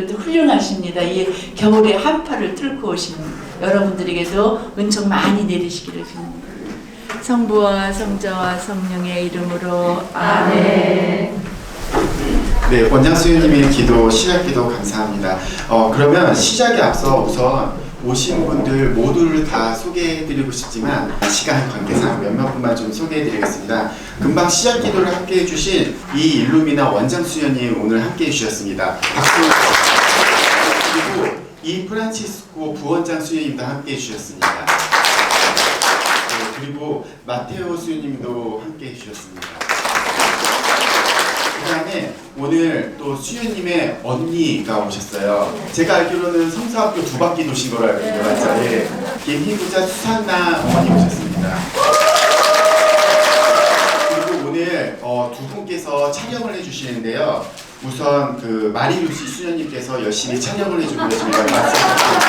여러분들도 훌륭하십니다. 이 겨울에 한파를 뚫고 오신 여러분들에게도 은총 많이 내리시기를 빕니다. 성부와 성자와 성령의 이름으로 아멘. 네, 원장 수녀님의 기도, 시작 기도 감사합니다. 그러면 시작에 앞서 우선 오신 분들 모두를 다 소개해드리고 싶지만 시간 관계상 몇몇 분만 좀 소개해드리겠습니다. 금방 시작 기도를 함께 해주신 이 일루미나 원장 수녀님 오늘 함께 해주셨습니다. 박수. 그리고 이 프란치스코 부원장 수녀님도 함께 해주셨습니다. 네, 그리고 마테오 수녀님도 함께 해주셨습니다. 그 다음에 오늘 또 수녀님의 언니가 오셨어요. 제가 알기로는 성서학교 2바퀴 도신 걸로 알고 있는데 맞죠? 예. 김희부자 수산나 어머니 오셨습니다. 그리고 오늘 두 분께서 촬영을 해주시는데요. 우선 그 마리루시 수녀님께서 열심히 촬영을 해주고 계십니다. 말씀드립니다.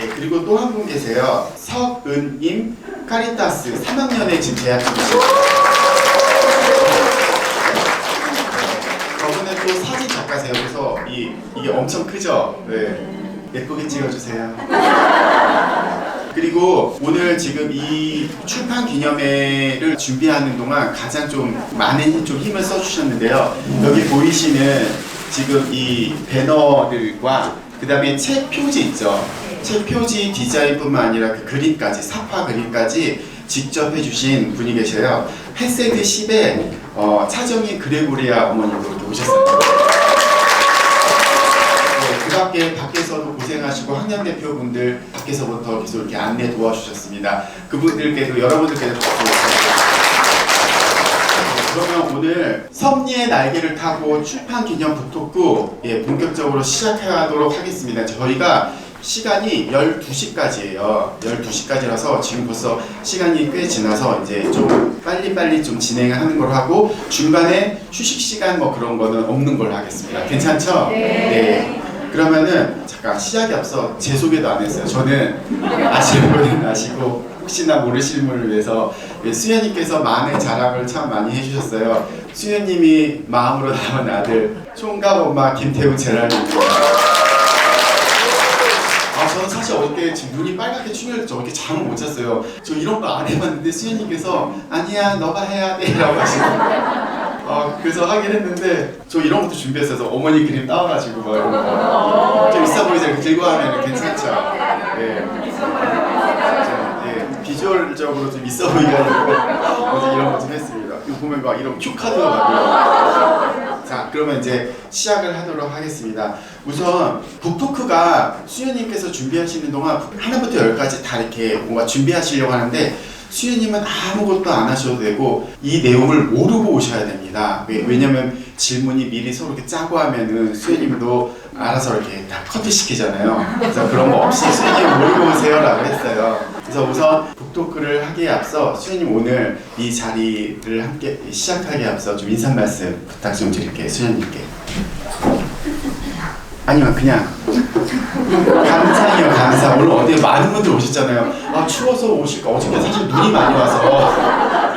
예, 그리고 또 한 분 계세요. 석은임 카리타스 3학년에 지금 재학 중이십니다. 저분은 또 사진 작가세요. 그래서 이게 엄청 크죠? 네. 예쁘게 찍어주세요. 그리고 오늘 지금 이 출판 기념회를 준비하는 동안 가장 좀 많은 좀 힘을 써주셨는데요. 여기 보이시는 지금 이 배너들과 그 다음에 책 표지 있죠? 책 표지 디자인뿐만 아니라 그 그림까지, 사파 그림까지 직접 해주신 분이 계셔요. 헤세드 10의 차정인 그레고리아 어머님도 이렇게 오셨어요. 네, 밖에서도 고생하시고 학년 대표분들 밖에서부터 계속 이렇게 안내 도와주셨습니다. 그분들께도 여러분들께도 박수. 그러면 오늘 섭리의 날개를 타고 출판 기념 북토크 본격적으로 시작하도록 하겠습니다. 저희가 시간이 12시까지예요. 12시까지라서 지금 벌써 시간이 꽤 지나서 이제 좀 빨리빨리 좀 진행을 하는 걸 하고 중간에 휴식 시간 뭐 그런 거는 없는 걸로 하겠습니다. 괜찮죠? 네. 그러면은 잠깐 시작에 앞서 제 소개도 안 했어요. 저는 아시는 분은 아시고 혹시나 모르시는 분을 위해서 수녀님께서 많은 자랑을 참 많이 해주셨어요. 수녀님이 마음으로 남은 아들 총각 엄마 김태훈 제라님입니다. 저는 사실 어저께 지금 눈이 빨갛게 충혈했죠. 어저께 잠을 못 잤어요. 저 이런 거 안 해봤는데 수녀님께서 아니야 너가 해야 돼 라고 하시고 그래서 하긴 했는데 저 이런 것도 준비했어서 어머니 그림 따와가지고 막 이런 거 좀 있어 보이잖아요. 들고 하면 괜찮죠? 네. 비주얼적으로 좀 있어 보이가지고 어제 이런 거 좀 했습니다. 이거 보면 막 이런 큐 카드가 나고요. 자, 그러면 이제 시작을 하도록 하겠습니다. 우선 북토크가 수녀님께서 준비하시는 동안 하나부터 10까지 다 이렇게 뭔가 준비하시려고 하는데 수녀님은 아무것도 안 하셔도 되고 이 내용을 모르고 오셔야 됩니다. 왜냐면 질문이 미리 서로 이렇게 짜고 하면은 수녀님도 알아서 이렇게 다 커트시키잖아요. 그래서 그런 거 없이 수녀님 모르고 오세요라고 했어요. 그래서 우선 북토크를 하기에 앞서 수녀님 오늘 이 자리를 함께 시작하기에 앞서 좀 인사 말씀 부탁 좀 드릴게요. 수녀님께. 아니면 그냥 감사해요. 감사. 오늘 어디 많은 분들 오셨잖아요. 추워서 오실까. 어저께 사실 눈이 많이 와서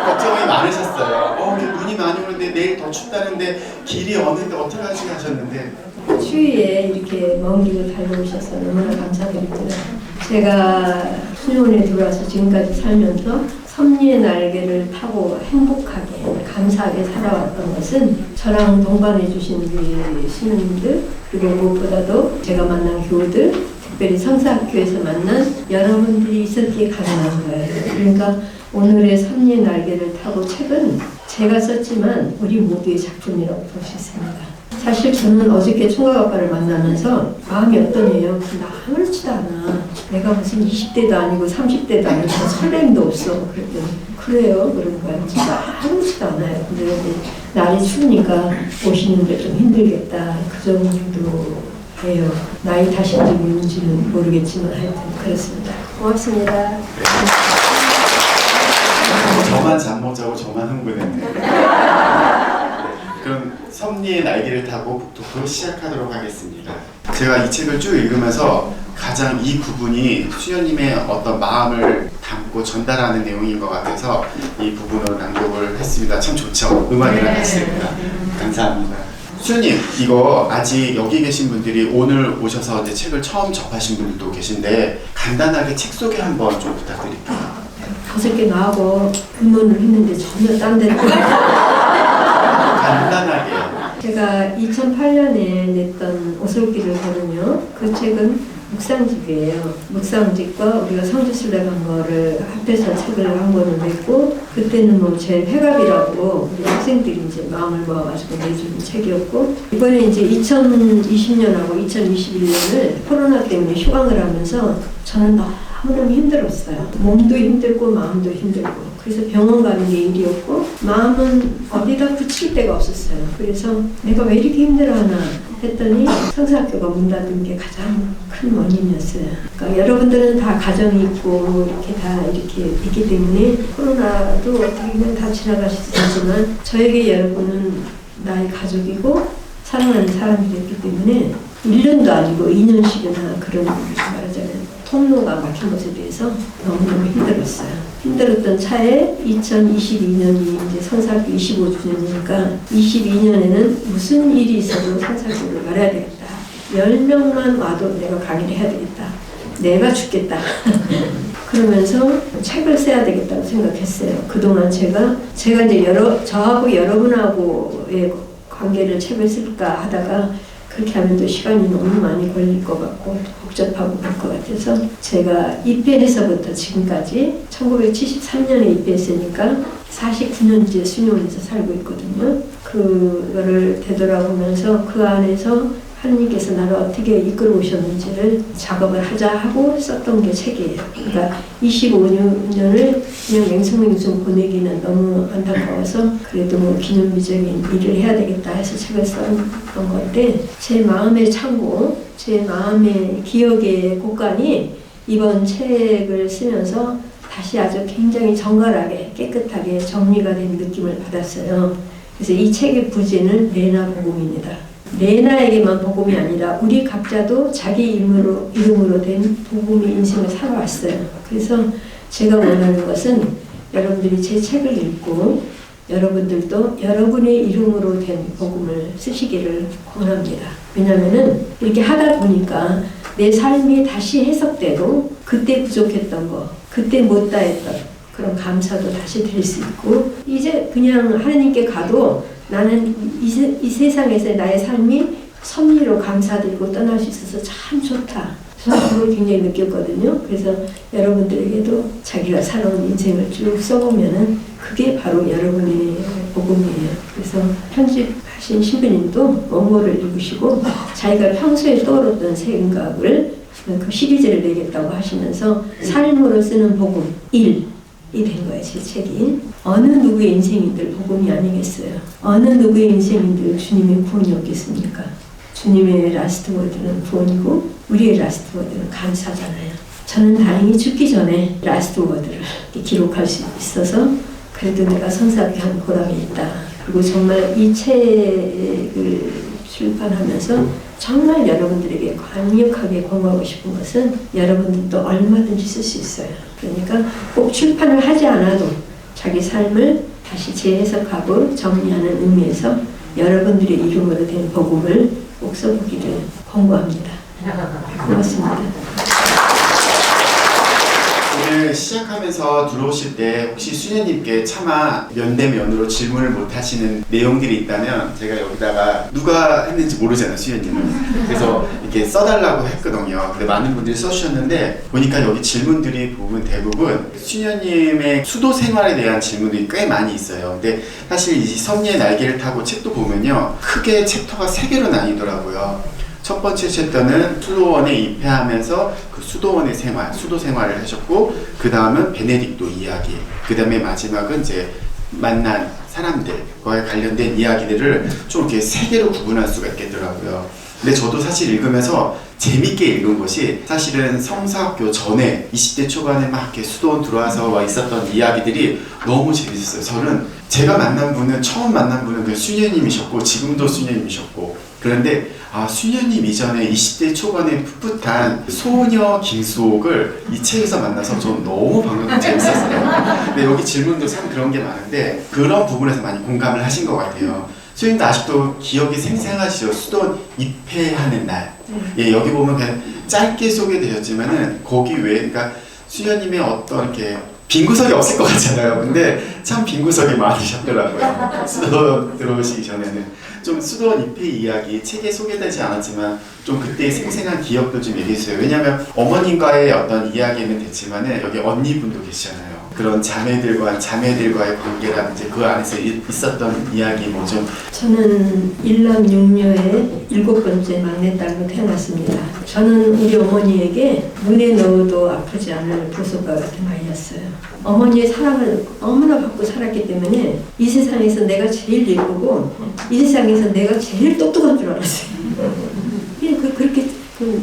걱정이 많으셨어요. 눈이 많이 오는데 내일 더 춥다는데 길이 어는데 어떡하지 하셨는데 추위에 이렇게 먼 길을 달려오셔서 너무나 감사드립니다. 제가 수녀원에 들어와서 지금까지 살면서 섭리의 날개를 타고 행복하게 감사하게 살아왔던 것은 저랑 동반해 주신 우리 신우님들 그리고 무엇보다도 제가 만난 교우들 특별히 성사학교에서 만난 여러분들이 있었기에 가능한 거예요. 그러니까 오늘의 섭리의 날개를 타고 책은 제가 썼지만 우리 모두의 작품이라고 볼 수 있습니다. 사실 저는 어저께 총각 아빠를 만나면서 마음이 어떠네요. 나 아무렇지도 않아. 내가 무슨 20대도 아니고 30대도 아니고 설렘도 없어. 그랬더니 그래요? 그런 거예요. 진짜 아무렇지도 않아요. 근데 날이 추우니까 오시는데 좀 힘들겠다. 그 정도 예요. 나이 탓인지 뭔지는 모르겠지만 하여튼 그렇습니다. 고맙습니다. 저만 잠 못 자고 저만 흥분했네요. 그럼 섭리의 날개를 타고 북토크 시작하도록 하겠습니다. 제가 이 책을 쭉 읽으면서 가장 이 부분이 수녀님의 어떤 마음을 담고 전달하는 내용인 것 같아서 이 부분으로 낭독을 했습니다. 참 좋죠? 음악이랑 같이 됩니다. 감사합니다. 수님, 이거 아직 여기 계신 분들이 오늘 오셔서 이제 책을 처음 접하신 분들도 계신데 간단하게 책 소개 한번 좀 부탁드릴게요. 5개 나하고 의논을 했는데 전혀 딴 데로 간단하게요. 제가 2008년에 냈던 오솔길을 걸으며 그 책은 묵상집이에요. 묵상집과 우리가 성지순례 간 거를 합해서 책을 한 권을 냈고 그때는 뭐 제 회갑이라고 우리 학생들이 이제 마음을 모아가지고 내준 책이었고 이번에 이제 2020년하고 2021년을 코로나 때문에 휴강을 하면서 저는 너무너무 힘들었어요. 몸도 힘들고 마음도 힘들고 그래서 병원 가는 게 일이었고 마음은 어디다 붙일 데가 없었어요. 그래서 내가 왜 이렇게 힘들어하나 했더니 성사학교가 문 닫은 게 가장 큰 원인이었어요. 그러니까 여러분들은 다 가정이 있고 이렇게 다 이렇게 있기 때문에 코로나도 어떻게 보면 다 지나가실 수 있지만 저에게 여러분은 나의 가족이고 사랑하는 사람들이었기 때문에 1년도 아니고 2년씩이나 그런 말하자면 통로가 막힌 것에 대해서 너무너무 힘들었어요. 힘들었던 차에 2022년이 이제 성사학교 25주년이니까 22년에는 무슨 일이 있어도 성사학교를 말해야 되겠다. 10명만 와도 내가 강의를 해야 되겠다. 내가 죽겠다. 그러면서 책을 써야 되겠다고 생각했어요. 그동안 제가 이제 저하고 여러분하고의 관계를 책을 쓸까 하다가 그렇게 하면 또 시간이 너무 많이 걸릴 것 같고 복잡하고 그럴 것 같아서 제가 입회해서부터 지금까지 1973년에 입회했으니까 49년째 수녀원에서 살고 있거든요. 그거를 되돌아보면서 그 안에서 하느님께서 나를 어떻게 이끌어 오셨는지를 작업을 하자 하고 썼던 게 책이에요. 그러니까 25년을 그냥 맹숭맹숭 보내기는 너무 안타까워서 그래도 뭐 기념비적인 일을 해야 되겠다 해서 책을 썼던 건데 제 마음의 창고, 제 마음의 기억의 곳간이 이번 책을 쓰면서 다시 아주 굉장히 정갈하게 깨끗하게 정리가 된 느낌을 받았어요. 그래서 이 책의 부제는 레나 복음입니다. 레나에게만 복음이 아니라 우리 각자도 자기 이름으로 된 복음의 인생을 살아왔어요. 그래서 제가 원하는 것은 여러분들이 제 책을 읽고 여러분들도 여러분의 이름으로 된 복음을 쓰시기를 권합니다. 왜냐하면 이렇게 하다 보니까 내 삶이 다시 해석되고 그때 부족했던 거, 그때 못다했던 그런 감사도 다시 될 수 있고 이제 그냥 하나님께 가도 나는 이 세상에서 나의 삶이 섭리로 감사드리고 떠날 수 있어서 참 좋다. 저는 그걸 굉장히 느꼈거든요. 그래서 여러분들에게도 자기가 살아온 인생을 쭉 써보면은 그게 바로 여러분의 복음이에요. 그래서 편집하신 신부님도 원고를 읽으시고 자기가 평소에 떠올랐던 생각을 그 시리즈를 내겠다고 하시면서 삶으로 쓰는 복음 1이 된 거예요. 제 책이. 어느 누구의 인생인들 복음이 아니겠어요. 어느 누구의 인생인들 주님의 구원이 없겠습니까? 주님의 라스트 워드는 구원이고 우리의 라스트 워드는 감사잖아요. 저는 다행히 죽기 전에 라스트 워드를 기록할 수 있어서 그래도 내가 성사하게 한 보람이 있다. 그리고 정말 이 책을 출판하면서 정말 여러분들에게 강력하게 권고하고 싶은 것은 여러분들도 얼마든지 쓸 수 있어요. 그러니까 꼭 출판을 하지 않아도 자기 삶을 다시 재해석하고 정리하는 의미에서 여러분들의 이름으로 된 복음을 꼭 써보기를 권고합니다. 고맙습니다. 오늘 시작하면서 들어오실 때 혹시 수녀님께 차마 면대면으로 질문을 못 하시는 내용들이 있다면 제가 여기다가 누가 했는지 모르잖아요, 수녀님은. 그래서 이렇게 써달라고 했거든요. 근데 많은 분들이 써주셨는데 보니까 여기 질문들이 보면 대부분 수녀님의 수도 생활에 대한 질문들이 꽤 많이 있어요. 근데 사실 이 섭리의 날개를 타고 책도 보면요, 크게 챕터가 3개로 나뉘더라고요. 첫 번째 챕터는 수도원에 입회하면서 그 수도원의 생활, 수도 생활을 하셨고, 그 다음은 베네딕토 이야기, 그 다음에 마지막은 이제 만난 사람들과 관련된 이야기들을 좀 이렇게 3개로 구분할 수가 있겠더라고요. 근데 저도 사실 읽으면서 재밌게 읽은 것이 사실은 성사학교 전에 20대 초반에 막 이렇게 수도원 들어와서 와 있었던 이야기들이 너무 재밌었어요. 저는 제가 만난 분은 처음 만난 분은 그 수녀님이셨고 지금도 수녀님이셨고, 그런데 수녀님 이전에 20대 초반에 풋풋한 소녀 김수옥을 이 책에서 만나서 저는 너무 반갑고 재밌었어요. 근데 여기 질문도 참 그런 게 많은데 그런 부분에서 많이 공감을 하신 것 같아요. 수현님도 아직도 기억이 생생하시죠? 수도원 입회하는 날. 예, 여기 보면 그냥 짧게 소개되셨지만은 거기 외에 그러니까 수현님의 어떤 이렇게 빈 구석이 없을 것 같잖아요. 근데 참 빈 구석이 많으셨더라고요. 수도원 들어오시기 전에는. 좀 수도원 입회 이야기 책에 소개되지 않았지만 좀 그때의 생생한 기억도 좀 얘기해주세요. 왜냐하면 어머님과의 어떤 이야기는 됐지만은 여기 언니분도 계시잖아요. 그런 자매들과의 관계라든지 그 안에서 있었던 이야기 뭐 좀. 저는 일남 육녀의 7번째 막내딸로 태어났습니다. 저는 우리 어머니에게 눈에 넣어도 아프지 않을 보석과 같은 아이였어요. 어머니의 사랑을 너무나 받고 살았기 때문에 이 세상에서 내가 제일 예쁘고 이 세상에서 내가 제일 똑똑한 줄 알았어요. 그렇게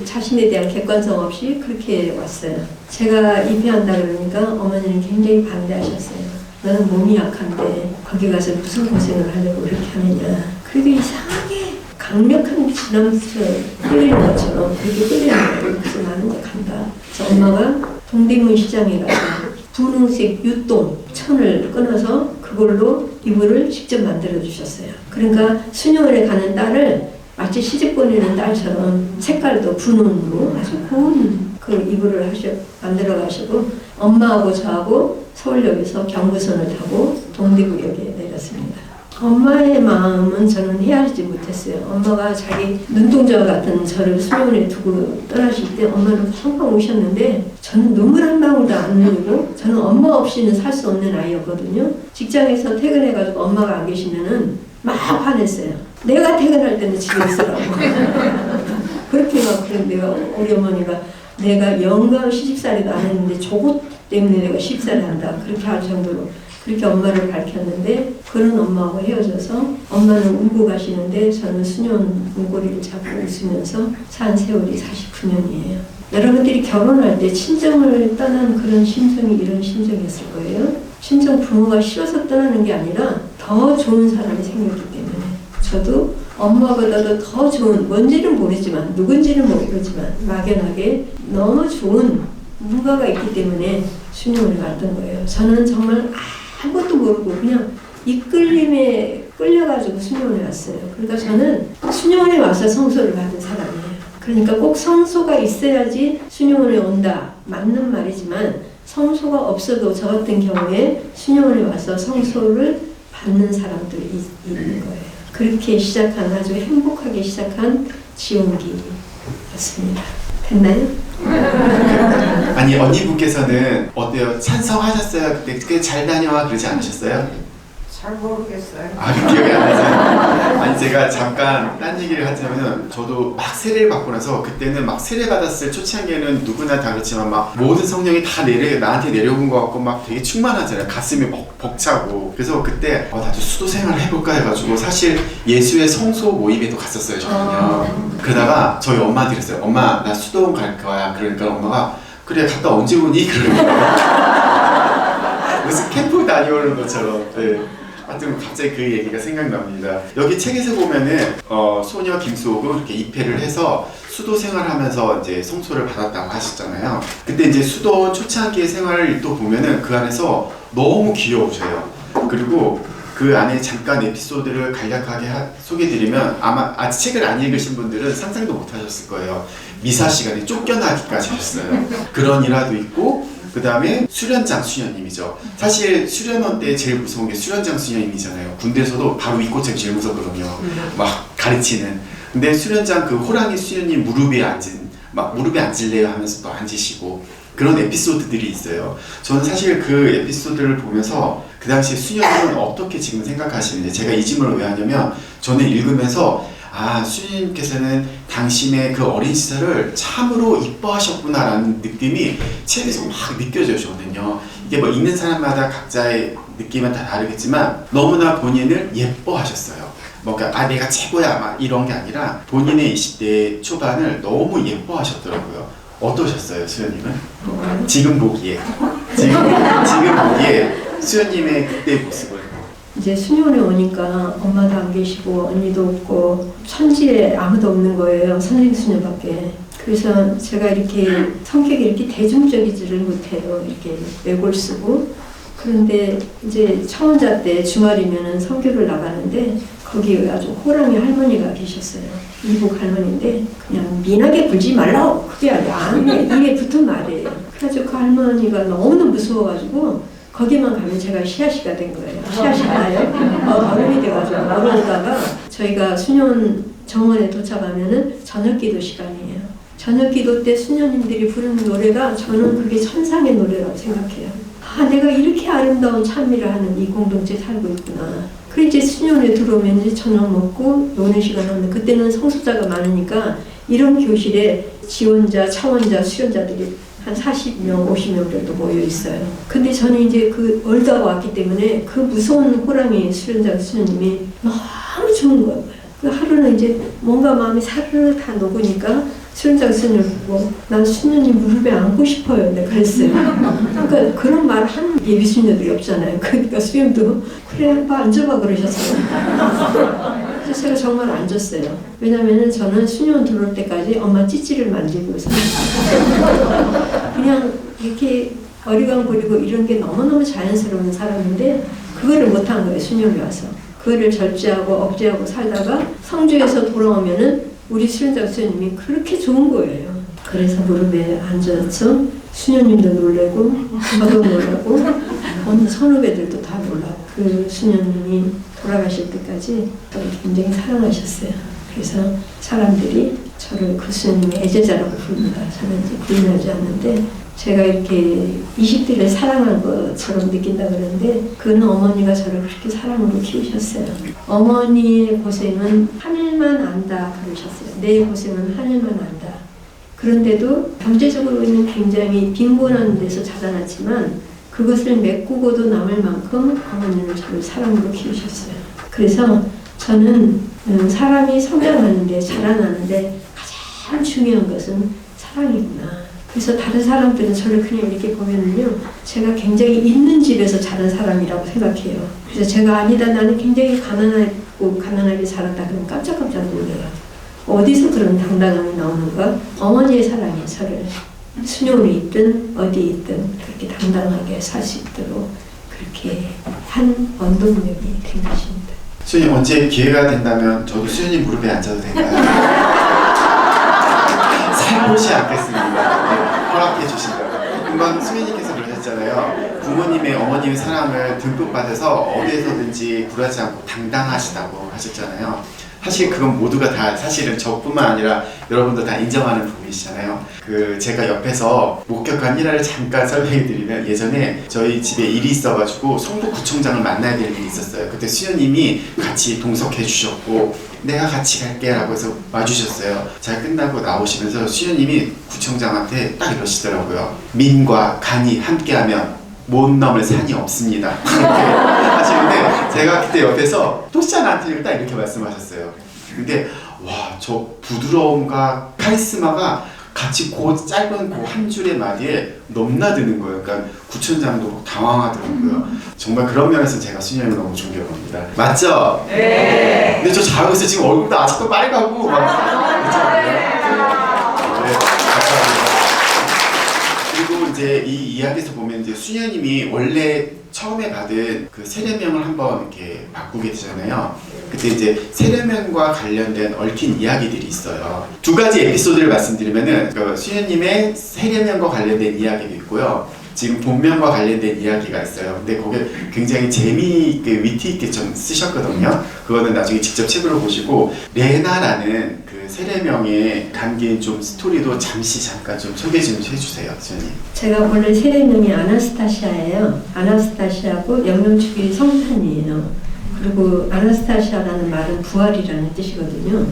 자신에 대한 객관성 없이 그렇게 왔어요. 제가 입회한다 그러니까 어머니는 굉장히 반대하셨어요. 너는 몸이 약한데 거기 가서 무슨 고생을 하려고 그렇게 하느냐. 그래도 이상하게 강력한 빛이 나면서 끌리는 것처럼 그렇게 끌리는 거예요. 그래서 나는 이제 간다. 그래서 엄마가 동대문 시장에 가서 분홍색 유똥 천을 끊어서 그걸로 이불을 직접 만들어 주셨어요. 그러니까 수녀원에 가는 딸을 마치 시집 보내는 딸처럼 색깔도 분홍으로 아주 고운 그 이불을 만들어 가시고 엄마하고 저하고 서울역에서 경부선을 타고 동대구역에 내렸습니다. 엄마의 마음은 저는 헤아리지 못했어요. 엄마가 자기 눈동자 같은 저를 수녀원에 두고 떠나실 때 엄마는 펑펑 우셨는데 저는 눈물 한 방울도 안 흘리고 저는 엄마 없이는 살 수 없는 아이였거든요. 직장에서 퇴근해가지고 엄마가 안 계시면은 막 화냈어요. 내가 퇴근할 때는 집에 있으라고. 그렇게 막 그런데요. 우리 어머니가 내가 영감 시집살이도 안 했는데 저것 때문에 내가 시집살이 한다. 그렇게 할 정도로 그렇게 엄마를 밝혔는데 그런 엄마하고 헤어져서 엄마는 울고 가시는데 저는 수녀원 문고리를 잡고 웃으면서 산 세월이 49년이에요. 여러분들이 결혼할 때 친정을 떠난 그런 심정이 이런 심정이었을 거예요. 친정 부모가 싫어서 떠나는 게 아니라 더 좋은 사람이 생겼기 때문에 저도 엄마보다도 더 좋은 뭔지는 모르지만 누군지는 모르지만 막연하게 너무 좋은 누가가 있기 때문에 수녀원에 갔던 거예요. 저는 정말 아무것도 모르고 그냥 이끌림에 끌려가지고 수녀원에 왔어요. 그러니까 저는 수녀원에 와서 성소를 받은 사람이에요. 그러니까 꼭 성소가 있어야지 수녀원에 온다. 맞는 말이지만 성소가 없어도 저 같은 경우에 수녀원에 와서 성소를 받는 사람들이 있는 거예요. 그렇게 시작한 아주 행복하게 시작한 지원기였습니다. 됐나요? 아니 언니분께서는 어때요? 찬성하셨어요? 그때 꽤 잘 다녀와 그러지 않으셨어요? 잘 모르겠어요. 아, 기억이 안 나세요? 아니 제가 잠깐 딴 얘기를 하자면은 저도 막 세례를 받고 나서 그때는 막 세례 받았을 초창기에는 누구나 다 그렇지만 막 모든 성령이 다 나한테 내려온 것 같고 막 되게 충만하잖아요. 가슴이 벅차고. 그래서 그때 나도 수도 생활을 해볼까 해가지고 사실 예수의 성소 모임에도 갔었어요 저는요. 그러다가 저희 엄마한테 그랬어요. 엄마 나 수도원 갈 거야. 그러니까 엄마가 그래 갔다 언제 오니? 그러는 거예요. 무슨 캠프 다녀오는 것처럼. 네. 하여튼 갑자기 그 얘기가 생각납니다. 여기 책에서 보면은 소녀 김수옥은 이렇게 입회를 해서 수도 생활하면서 이제 성소를 받았다고 하셨잖아요. 그때 이제 수도원 초창기의 생활을 또 보면은 그 안에서 너무 귀여우셔요. 그리고 그 안에 잠깐 에피소드를 간략하게 소개드리면 아마 아직 책을 안 읽으신 분들은 상상도 못 하셨을 거예요. 미사 시간에 쫓겨나기까지 하셨어요. 그런 일화도 있고 그 다음에 수련장 수녀님이죠. 사실 수련원 때 제일 무서운 게 수련장 수녀님이잖아요. 군대에서도 바로 이 꽃이 제일 무섭거든요. 막 가르치는. 근데 수련장 그 호랑이 수녀님 무릎에 앉을래요 하면서 또 앉으시고 그런 에피소드들이 있어요. 저는 사실 그 에피소드를 보면서 그 당시에 수녀님은 어떻게 지금 생각하시는지 제가 이 질문을 왜 하냐면 저는 읽으면서 수녀님께서는 당신의 그 어린 시절을 참으로 이뻐하셨구나라는 느낌이 책에서 막 느껴져거든요. 이게 뭐 읽는 사람마다 각자의 느낌은 다 다르겠지만 너무나 본인을 예뻐하셨어요. 뭔가 내가 최고야 막 이런 게 아니라 본인의 20대 초반을 너무 예뻐하셨더라고요. 어떠셨어요, 수녀님은? 지금 보기에 수녀님의 그때 모습을. 이제 수녀원에 오니까 엄마도 안 계시고 언니도 없고 천지에 아무도 없는 거예요. 선생 수녀밖에. 그래서 제가 이렇게 성격이 이렇게 대중적이지를 못해요. 이렇게 외골 쓰고 그런데 이제 차원자 때 주말이면은 선교를 나가는데 거기 아주 호랑이 할머니가 계셨어요. 이북 할머니인데 그냥 미나게 굴지 말라고 그게 안에 입에 붙은 말이에요. 그래서 그 할머니가 너무 무서워가지고 거기만 가면 제가 씨앗이가 된 거예요. 씨앗이 알아요? 어른이 돼가지고 어른이다가 저희가 수녀원 정원에 도착하면은 저녁기도 시간이에요. 저녁기도 때 수녀님들이 부르는 노래가 저는 그게 천상의 노래라고 생각해요. 아, 내가 이렇게 아름다운 찬미를 하는 이 공동체에 살고 있구나. 그래 이제 수녀원에 들어오면 이제 저녁 먹고 노는 시간 하는데 그때는 성소자가 많으니까 이런 교실에 지원자, 차원자, 수련자들이 한 40명, 50명 정도 모여 있어요. 근데 저는 이제 그 얼다 왔기 때문에 그 무서운 호랑이 수련자 수녀님이 너무 좋은 거예요. 그 하루는 이제 뭔가 마음이 사르르 다 녹으니까 수련자 수녀를 보고 난 수녀님 무릎에 안고 싶어요. 내가 그랬어요. 그러니까 그런 말 한 예비 수녀들이 없잖아요. 그러니까 수녀도 그래 한번 앉아봐 그러셨어요. 그래서 제가 정말 앉았어요. 왜냐면은 저는 수녀원 들어올 때까지 엄마 찌찌를 만지고 있었어요. 그냥 이렇게 어리광 부리고 이런 게 너무너무 자연스러운 사람인데 그거를 못한 거예요. 수녀원에 와서. 그거를 절제하고 억제하고 살다가 성주에서 돌아오면은 우리 수련자 수녀님이 그렇게 좋은 거예요. 그래서 무릎에 앉아서 수녀님도 놀래고 저도 놀라고 온 선후배들도 다 놀라고 그 수녀님이 돌아가실 때까지 저를 굉장히 사랑하셨어요. 그래서 사람들이 저를 그 수녀님의 애제자라고 부릅니다. 저는 이제 부인하지 않는데 제가 이렇게 20대를 사랑한 것처럼 느낀다 그러는데 그는 어머니가 저를 그렇게 사랑으로 키우셨어요. 어머니의 고생은 하늘만 안다 그러셨어요. 내 고생은 하늘만 안다. 그런데도 경제적으로는 굉장히 빈곤한 데서 자라났지만 그것을 메꾸고도 남을 만큼 어머니는 저를 사랑으로 키우셨어요. 그래서 저는 사람이 성장하는데 자라나는데 가장 중요한 것은 사랑이구나. 그래서 다른 사람들은 저를 그냥 이렇게 보면은요, 제가 굉장히 있는 집에서 자란 사람이라고 생각해요. 그래서 제가 아니다, 나는 굉장히 가난하고 가난하게 자랐다 그러면 깜짝깜짝 놀래요. 어디서 그런 당당함이 나오는가? 어머니의 사랑이 저를 수녀원에 있든 어디에 있든 그렇게 당당하게 살 수 있도록 그렇게 한 원동력이 된 것입니다. 수녀님 언제 기회가 된다면 저도 수녀님 무릎에 앉아도 될까요? 살포시 않겠습니다. 허락해 주신다고. 금방 수녀님께서 그러셨잖아요. 부모님의 어머님의 사랑을 듬뿍 받아서 어디에서든지 굴하지 않고 당당하시다고 하셨잖아요. 사실 그건 모두가 다 사실은 저뿐만 아니라 여러분도 다 인정하는 부분이시잖아요. 제가 옆에서 목격한 일화를 잠깐 설명해 드리면 예전에 저희 집에 일이 있어가지고 성북구청장을 만나야 될 일이 있었어요. 그때 수녀님이 같이 동석해 주셨고 내가 같이 갈게 라고 해서 와주셨어요. 잘 끝나고 나오시면서 수녀님이 구청장한테 딱 이러시더라고요. 민과 간이 함께하면 못 넘을 산이 없습니다. 그렇게 하시는데 제가 그때 옆에서 또 시작한테 딱 이렇게 말씀하셨어요. 근데 와, 저 부드러움과 카리스마가 같이 짧은 한 줄의 말에 넘나드는 거예요. 그러니까 구청장도 당황하더라고요. 정말 그런 면에서 제가 수녀님을 너무 존경합니다. 맞죠? 네. 근데 저 잘하고 있어요. 지금 얼굴도 아직도 빨갛고 막 그렇잖아요. 네, 감사합니다. 그리고 이제 이 이야기에서 보면 이제 수녀님이 원래 처음에 받은 그 세례명을 한번 이렇게 바꾸게 되잖아요. 그때 이제 세례명과 관련된 얽힌 이야기들이 있어요. 두 가지 에피소드를 말씀드리면은 그 수녀님의 세례명과 관련된 이야기도 있고요. 지금 본명과 관련된 이야기가 있어요. 근데 거기에 굉장히 재미있게 위트 있게 좀 쓰셨거든요. 그거는 나중에 직접 책으로 보시고 레나라는 그 세례명에 담긴 좀 스토리도 잠깐 좀 소개 좀 해주세요, 수녀님. 제가 원래 세례명이 아나스타시아예요. 아나스타시아고 영영축이 성탄이에요. 그리고 아나스타시아라는 말은 부활이라는 뜻이거든요.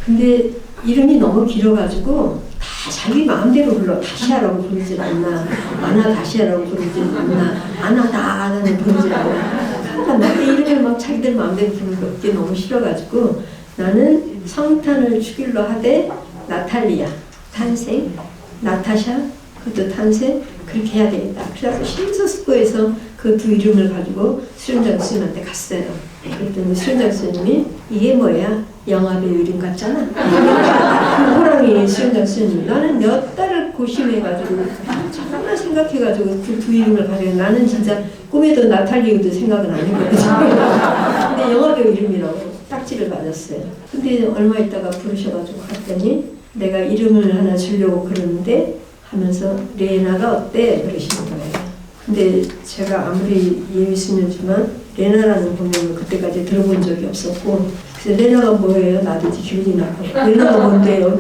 근데 이름이 너무 길어가지고 다 자기 마음대로 불러. 다시아라고 부르질 않나, 아나다시아라고 부르질 않나, 아나다라는 부르질 않나. 그러니까 나의 이름을 막 자기들 마음대로 부르는 게 너무 싫어가지고 나는 성탄을 축일로 하되 나탈리아 탄생, 나타샤 그것도 탄생, 그렇게 해야 되겠다. 그래서 심사숙고해서 그 두 이름을 가지고 수련장 스님한테 갔어요. 그랬더니 수련장 스님이 이게 뭐야? 영화배우 이름 같잖아. 그 호랑이 수련장 스님이 나는 몇 달을 고심해가지고 정말 생각해가지고 그 두 이름을 가지고 나는 진짜 꿈에도 나탈리우드 생각은 안 했거든요. 근데 영화배우 이름이라고 딱지를 맞았어요. 근데 얼마 있다가 부르셔가지고 갔더니 내가 이름을 하나 주려고 그러는데 하면서 레나가 어때? 그러시는 거예요. 근데 제가 아무리 예비수녀지만 레나라는 본명을 그때까지 들어본 적이 없었고 그래서 레나가 뭐예요? 나도 기분이 나빠요. 레나가 뭔데요?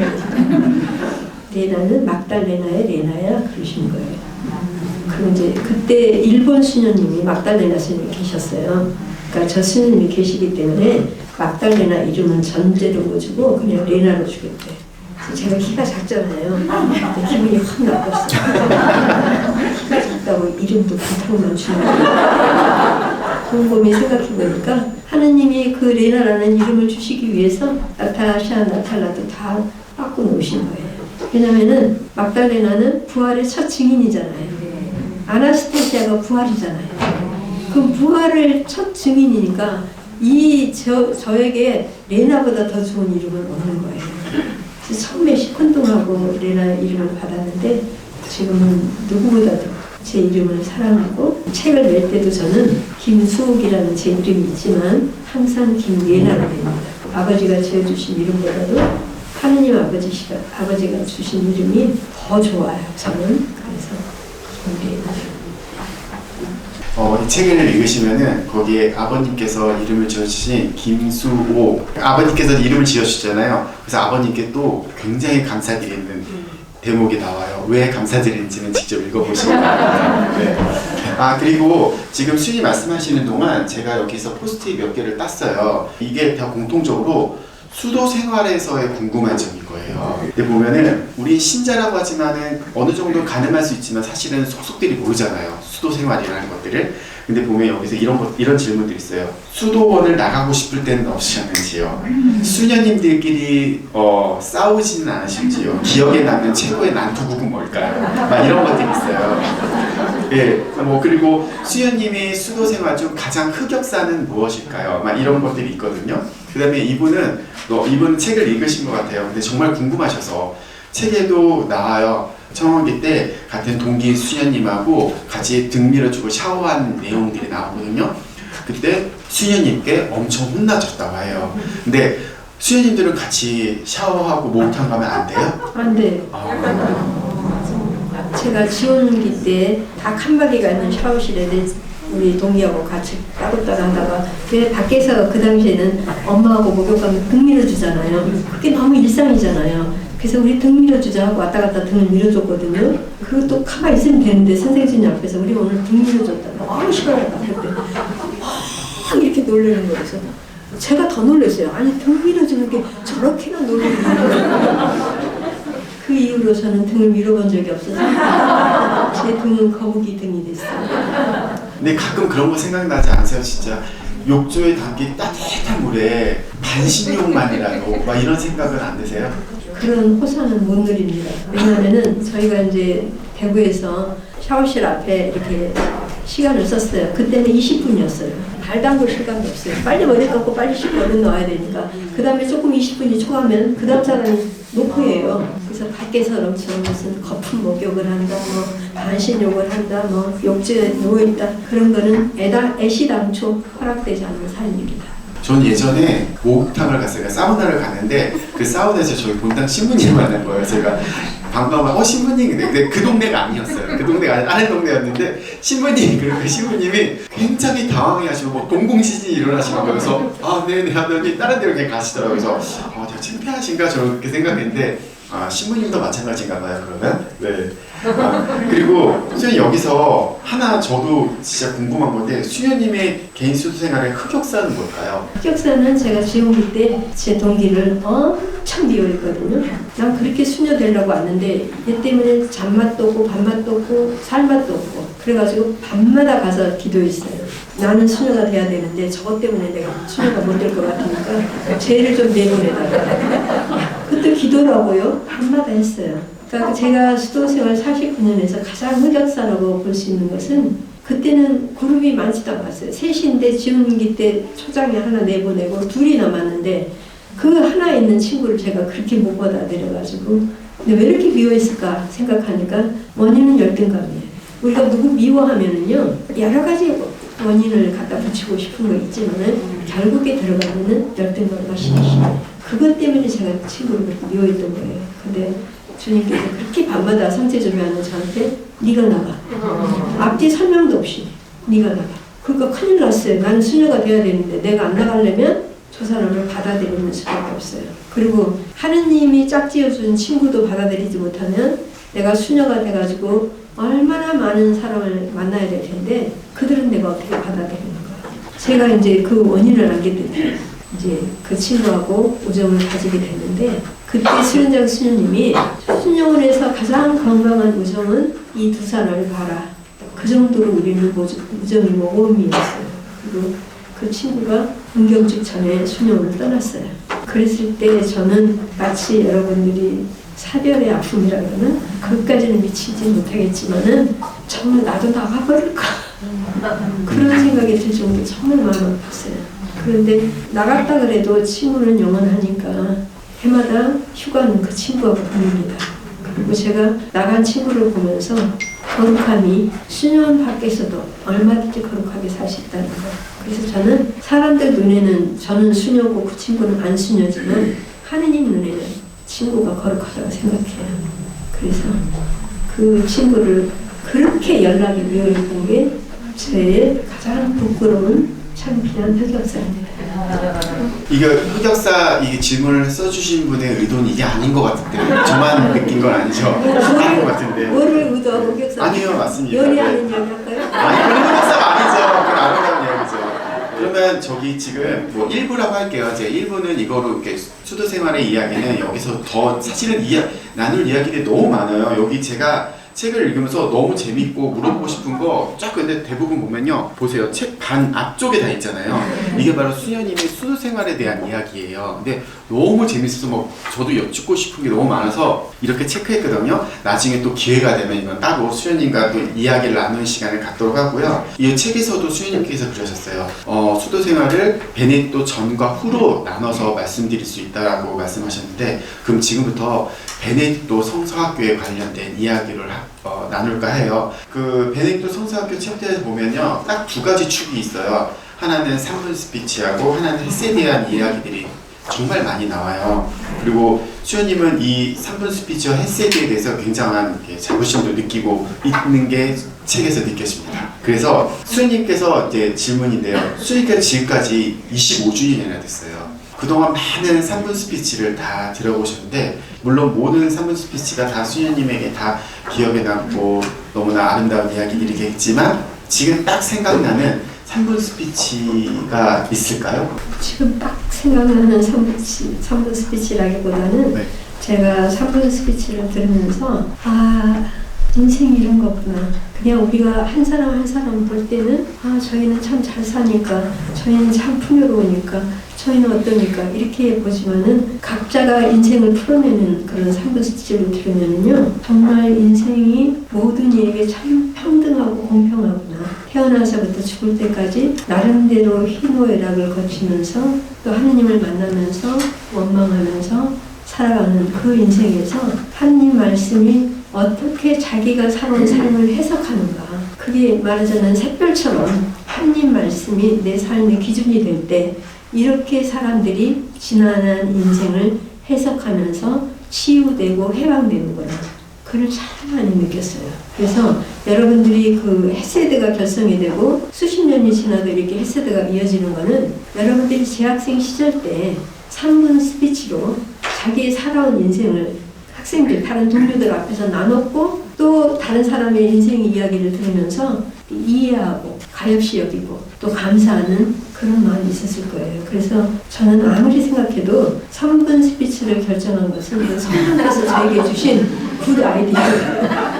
레나는 막달레나의 레나야 그러신 거예요. 그럼 이제 그때 일본 수녀님이 막달레나 수녀님이 계셨어요. 그러니까 저 수녀님이 계시기 때문에 막달레나 이름은 전제로 못 주고 그냥 레나로 주겠대. 제가 키가 작잖아요. 근데 기분이 확 나빴어요. 키가 작다고 이름도 반타로만 주는 거예요. 곰곰이 생각해보니까 하느님이 그 레나라는 이름을 주시기 위해서 나타샤, 나탈라도 다 바꿔놓으신 거예요. 왜냐면은 막달레나는 부활의 첫 증인이잖아요. 아나스타시아가 부활이잖아요. 그 부활을 첫 증인이니까 저에게 레나보다 더 좋은 이름은 없는 거예요. 그래서 처음에 시큰둥하고 레나 이름을 받았는데 지금은 누구보다도 제 이름을 사랑하고 책을 낼 때도 저는 김수옥이라는 제 이름이 있지만 항상 김레나로 냅니다. 아버지가 지어주신 이름보다도 하느님 아버지가 주신 이름이 더 좋아요. 저는 그래서 김레나. 이 책을 읽으시면은 거기에 아버님께서 이름을 지어주신 김수옥 아버님께서 이름을 지어주셨잖아요. 그래서 아버님께 또 굉장히 감사드리는 대목이 나와요. 왜 감사드리는지는 직접 읽어보시면 됩니다. 네. 그리고 지금 수님 말씀하시는 동안 제가 여기서 포스트잇 몇 개를 땄어요. 이게 다 공통적으로 수도 생활에서의 궁금한 점인 거예요. 근데 보면은 우리 신자라고 하지만은 어느 정도 가늠할 수 있지만 사실은 속속들이 모르잖아요. 수도 생활이라는 것들을. 근데 보면 여기서 이런 질문들이 있어요. 수도원을 나가고 싶을 때는 없으셨는지요? 수녀님들끼리 싸우지는 않으신지요? 기억에 남는 최고의 난투극은 뭘까요? 막 이런 것들이 있어요. 예, 그리고 수녀님이 수도 생활 중 가장 흑역사는 무엇일까요? 막 이런 것들이 있거든요. 그 다음에 이분은 책을 읽으신 것 같아요. 근데 정말 궁금하셔서 책에도 나와요. 청원기 때 같은 동기 수녀님하고 같이 등 밀어주고 샤워한 내용들이 나오거든요. 그때 수녀님께 엄청 혼나셨다고 해요. 근데 수녀님들은 같이 샤워하고 목욕탕 가면 안 돼요? 안 돼요. 제가 지원기 때 닭 한 마리가 있는 샤워실에 우리 동기하고 같이 따로따로 하다가 밖에서 그 당시에는 엄마하고 목욕하면 등 밀어주잖아요. 그게 너무 일상이잖아요. 그래서 우리 등 밀어주자 하고 왔다 갔다 등을 밀어줬거든요. 그리고 또 가만히 있으면 되는데 선생님 앞에서 우리 오늘 등 밀어줬다. 너무 시끄럽다. 그때 확 이렇게 놀라는 거예요. 그래서 제가 더 놀랐어요. 아니 등 밀어주는 게 저렇게나 놀라는 거예요. 그 이후로 저는 등을 밀어본 적이 없어서 제 등은 거북이 등이 됐어요. 근데 가끔 그런 거 생각나지 않으세요? 진짜 욕조에 담긴 따뜻한 물에 반신욕만이라도 막 이런 생각은 안 드세요? 그런 호사는 못 누립니다. 왜냐면은 저희가 이제 대구에서 샤워실 앞에 이렇게 시간을 썼어요. 그때는 20분이었어요. 발 담글 시간도 없어요. 빨리 머리 감고 빨리 씻고 얼른 나와야 되니까. 그 다음에 조금 20분이 초과하면 그 다음 사람이 노크예요. 그래서 밖에서처럼 무슨 거품 목욕을 한다, 뭐 반신욕을 한다, 뭐 욕조에 누워있다, 그런 거는 애시당초 허락되지 않는 사연입니다. 전 예전에 목욕탕을 갔어요. 사우나를 갔는데 그 사우나에서 저희 본당 신부님을 만난 거예요. 제가 반가워서 신부님, 근데 그 동네가 아니었어요. 그 동네가 아니라 다른 동네였는데 신부님, 그리고 그 신부님이 굉장히 당황해하시고 뭐 동공지진이 일어나시는 거예요. 그래서 네네 하더니 다른 데로 그냥 가시더라고요. 그래서 되게 창피하신가 저렇게 생각했는데 신부님도 마찬가지인가 봐요. 그러면 네. 그리고 수녀님 여기서 하나 저도 진짜 궁금한 건데 수녀님의 개인 수도 생활의 흑역사는 뭘까요? 흑역사는 제가 지원기 때 제 동기를 엄청 미워했거든요. 난 그렇게 수녀 되려고 왔는데 얘 때문에 잠맛도 없고 밥맛도 없고 살맛도 없고 그래가지고 밤마다 가서 기도했어요. 나는 수녀가 돼야 되는데 저것 때문에 내가 수녀가 못 될 것 같으니까 죄를 좀 내보내달라. 그것도 기도라고요. 밤마다 했어요. 그러니까 제가 수도생활 49년에서 가장 흑역사라고 볼 수 있는 것은 그때는 그룹이 많지도 않았어요. 셋인데 지원기 때 초장에 하나 내보내고 둘이 남았는데 그 하나 있는 친구를 제가 그렇게 못 받아들여가지고 근데 왜 이렇게 미워했을까 생각하니까 원인은 열등감이에요. 우리가 누구 미워하면은요 여러 가지 원인을 갖다 붙이고 싶은 거 있지만은 결국에 들어가면은 열등감과 시기심이에요. 그것 때문에 제가 친구를 그렇게 미워했던 거예요. 근데 주님께서 그렇게 밤마다 상체조회하는 저한테 네가 나가. 앞뒤 설명도 없이 네가 나가. 그러니까 큰일 났어요. 나는 수녀가 돼야 되는데 내가 안 나가려면 저 사람을 받아들이는 수밖에 없어요. 그리고 하느님이 짝지어준 친구도 받아들이지 못하면 내가 수녀가 돼가지고 얼마나 많은 사람을 만나야 될 텐데 그들은 내가 어떻게 받아들이는가. 제가 이제 그 원인을 알게 됐어요. 이제 그 친구하고 우정을 가지게 됐는데 그때 수련장 수녀님이 수녀원에서 가장 건강한 우정은 이 두 사람을 봐라. 그 정도로 우리는 우정이 모범이었어요. 그리고 그 친구가 은경직 전에 수녀원을 떠났어요. 그랬을 때 저는 마치 여러분들이 사별의 아픔이라 그러면 그것까지는 미치지 못하겠지만은 정말 나도 나가버릴까 그런 생각이 들 정도로 정말 마음 아팠어요. 그런데 나갔다 그래도 친구는 영원하니까 해마다 휴가는 그 친구하고 보냅니다. 그리고 제가 나간 친구를 보면서 거룩함이 수녀원 밖에서도 얼마든지 거룩하게 살 수 있다는 거. 그래서 저는 사람들 눈에는 저는 수녀고 그 친구는 안 수녀지만 하느님 눈에는 친구가 거룩하다고 생각해요. 그래서 그 친구를 그렇게 연락이 미워했던 게 제 가장 부끄러운 창피한 흑역사입니다. 이게 흑역사 이 질문을 써주신 분의 의도는 이게 아닌 것 같은데 저만 느낀 건 아니죠? 아닌 것 같은데. 뭐를 의도하고 흑역사? 아니요, 맞습니다. 연애하는 이야기 할까요? 아니 그런 흑역사가 아니죠. 그건 아름다운 이야기죠. 그러면 저기 지금 뭐 1부라고 할게요. 제 1부는 이거로 이렇게 수도 생활의 이야기는 여기서 더 사실은 나눌 이야기들이 너무 많아요. 여기 제가 책을 읽으면서 너무 재밌고 물어보고 싶은 거 쫙 근데 대부분 보면요. 보세요. 책 반 앞쪽에 다 있잖아요. 이게 바로 수녀님의 수도 생활에 대한 이야기예요. 근데 너무 재밌어서 뭐 저도 여쭙고 싶은 게 너무 많아서 이렇게 체크했거든요. 나중에 또 기회가 되면 이건 따로 수녀님과 또 이야기를 나누는 시간을 갖도록 하고요. 이 책에서도 수녀님께서 그러셨어요. 수도 생활을 베네딕토 전과 후로 나눠서 말씀드릴 수 있다라고 말씀하셨는데 그럼 지금부터 베네딕토 성서학교에 관련된 이야기를 나눌까 해요. 그 베네딕토 성서학교 챕터에서 보면요, 딱 두 가지 축이 있어요. 하나는 3분 스피치하고 하나는 햇세에 대한 이야기들이 정말 많이 나와요. 그리고 수녀님은 이 3분 스피치와 햇세에 대해서 굉장한 자부심도 느끼고 있는 게 책에서 느껴집니다. 그래서 수녀님께서 이제 질문인데요. 수녀님께서 지금까지 25주년이나 됐어요. 그동안 많은 3분 스피치를 다 들어보셨는데 물론 모든 3분 스피치가 다 수녀님에게 다 기억에 남고 너무나 아름다운 이야기들이겠지만 지금 딱 생각나는 3분 스피치가 있을까요? 지금 딱 생각나는 3분 스피치라기보다는 네. 제가 3분 스피치를 들으면서 인생이 이런 거구나. 그냥 우리가 한 사람 한 사람 볼 때는 저희는 참 잘 사니까 저희는 참 풍요로우니까 저희는 어떠니까 이렇게 보지만은 각자가 인생을 풀어내는 그런 3분 스피치를 들으면은요 정말 인생이 모든 이에게 참 평등하고 공평하구나. 태어나서부터 죽을 때까지 나름대로 희노애락을 거치면서 또 하느님을 만나면서 원망하면서 살아가는 그 인생에서 하느님 말씀이 어떻게 자기가 살아온 삶을 해석하는가. 그게 말하자면 샛별처럼 하느님 말씀이 내 삶의 기준이 될 때 이렇게 사람들이 지난한 인생을 해석하면서 치유되고 해방되는구나. 그걸 참 많이 느꼈어요. 그래서 여러분들이 그 햇세드가 결성이 되고 수십 년이 지나도 이렇게 햇세드가 이어지는 거는 여러분들이 재학생 시절 때 3분 스피치로 자기의 살아온 인생을 학생들, 다른 동료들 앞에서 나눴고 또 다른 사람의 인생 이야기를 들으면서 이해하고 가엾이 여기고 또 감사하는 그런 마음이 있었을 거예요. 그래서 저는 아무리 생각해도 3분 스피치를 결정한 것은 성령께서 저에게 주신 굿 아이디어예요.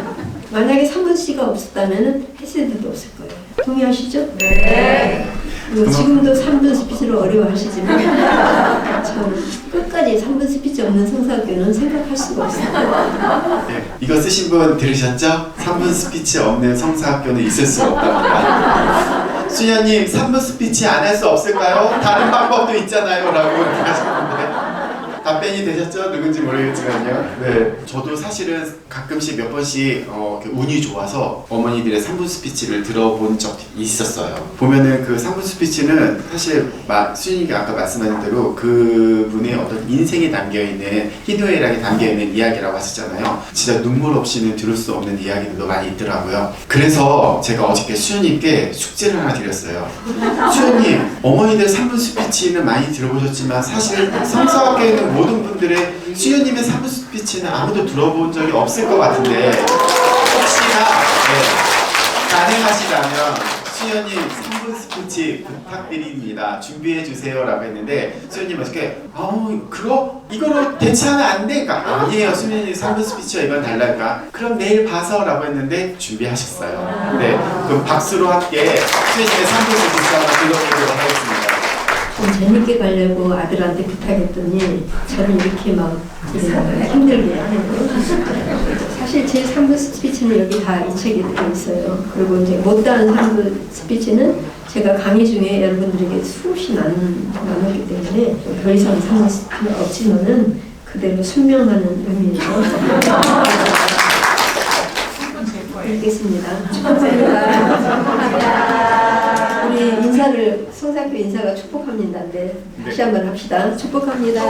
만약에 3분 스피치가 없었다면 햇세드도 없을 거예요. 동의하시죠? 네. 지금도 3분 스피치를 어려워하시지만 저는 끝까지 3분 스피치 없는 성사학교는 생각할 수가 없어요. 네, 이거 쓰신 분 들으셨죠? 3분 스피치 없는 성사학교는 있을 수가 없답니다. 수녀님 3분 스피치 안 할 수 없을까요? 다른 방법도 있잖아요 라고 하셨는데 답변 답변이 되셨죠? 누군지 모르겠지만요. 네, 저도 사실은 가끔씩 몇 번씩 운이 좋아서 어머니들의 3분 스피치를 들어본 적이 있었어요. 보면은 그 3분 스피치는 사실 수진이가 아까 말씀하신 대로 그분의 어떤 인생에 담겨있는 희노애락에 담겨있는 이야기라고 하셨잖아요. 진짜 눈물 없이는 들을 수 없는 이야기들도 많이 있더라고요. 그래서 제가 어저께 수연님께 숙제를 하나 드렸어요. 수연님, 어머니들 3분 스피치는 많이 들어보셨지만 사실 성서학교에 있는 모든 분들의 수연님의 3분 스피치는 아무도 들어본 적이 없을 것 같은데 혹시나 가능하시다면 수연님 3분 스피치 부탁드립니다. 준비해 주세요 라고 했는데 수연님 어떻게 이거로 대체하면 안 돼? 아니에요. 수연님 3분 스피치와 이건 달라니까 그럼 내일 봐서 라고 했는데 준비하셨어요. 네, 그럼 박수로 함께 수연님의 3분 스피치 한번 들어보도록 하겠습니다. 좀 재밌게 가려고 아들한테 부탁했더니 저를 이렇게 막 힘들게 하는 거예요. 사실 제 3분 스피치는 여기 다 이 책에 들어있어요. 그리고 이제 못다한 3분 스피치는 제가 강의 중에 여러분들에게 수없이 나눴기 때문에 더 이상 3분 스피치는 없지만은 그대로 순명하는 의미에서 읽겠습니다. 축복합니다. 우리 인사를 성사교 인사가 축복합니다. 네, 다시 한번 합시다. 축복합니다.